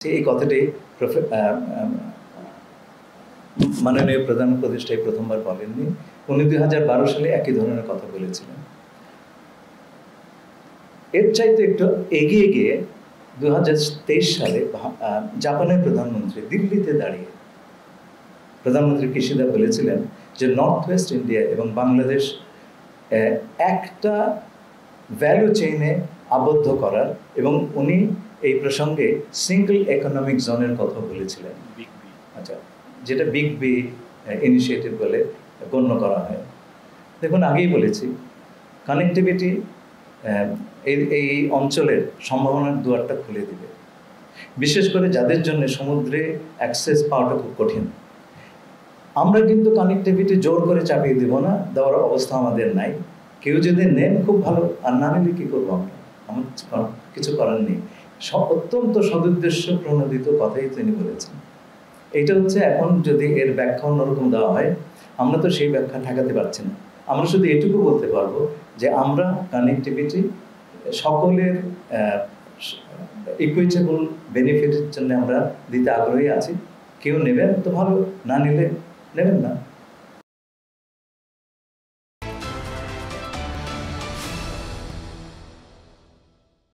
যে এই কথাটি মাননীয় প্রধান উপদেষ্টায় প্রথমবার বলেননি, উনি 2012 সালে একই ধরনের কথা বলেছিলেন। এর চাইতে একটু এগিয়ে গিয়ে 2023 সালে জাপানের প্রধানমন্ত্রী দিল্লিতে দাঁড়িয়ে প্রধানমন্ত্রী কিশিদা বলেছিলেন যে নর্থ ওয়েস্ট ইন্ডিয়া এবং বাংলাদেশ একটা ভ্যালু চেইনে আবদ্ধ করার, এবং উনি এই প্রসঙ্গে সিঙ্গল ইকোনমিক জোনের কথা বলেছিলেন। আচ্ছা, যেটা বিগ বি ইনিশিয়েটিভ বলে গণ্য করা হয়। দেখুন, আগেই বলেছি কানেক্টিভিটি এই অঞ্চলের সম্ভাবনার দুয়ারটা খুলে দিবে, বিশেষ করে যাদের জন্য সমুদ্রে অ্যাক্সেস পাওয়াটা খুব কঠিন। আমরা কিন্তু কানেক্টিভিটি জোর করে চাপিয়ে দেব না, দেওয়ার অবস্থা আমাদের নাই। কেউ যদি নেন খুব ভালো, আর না নিলে কী করবো আমরা? আমার কিছু করার নেই। অত্যন্ত সদুদ্দেশ্য প্রণোদিত কথাই তিনি বলেছেন। এইটা হচ্ছে, এখন যদি এর ব্যাখ্যা অন্যরকম দেওয়া হয়, আমরা তো সেই ব্যাখ্যা ঠেকাতে পারছি না। আমরা শুধু এটুকু বলতে পারবো যে আমরা কানেক্টিভিটি সকলের ইকুইটেবল বেনিফিটের জন্য আমরা দিতে আগ্রহী আছি। কেউ নেবেন তো ভালো, না নিলে নেবেন না।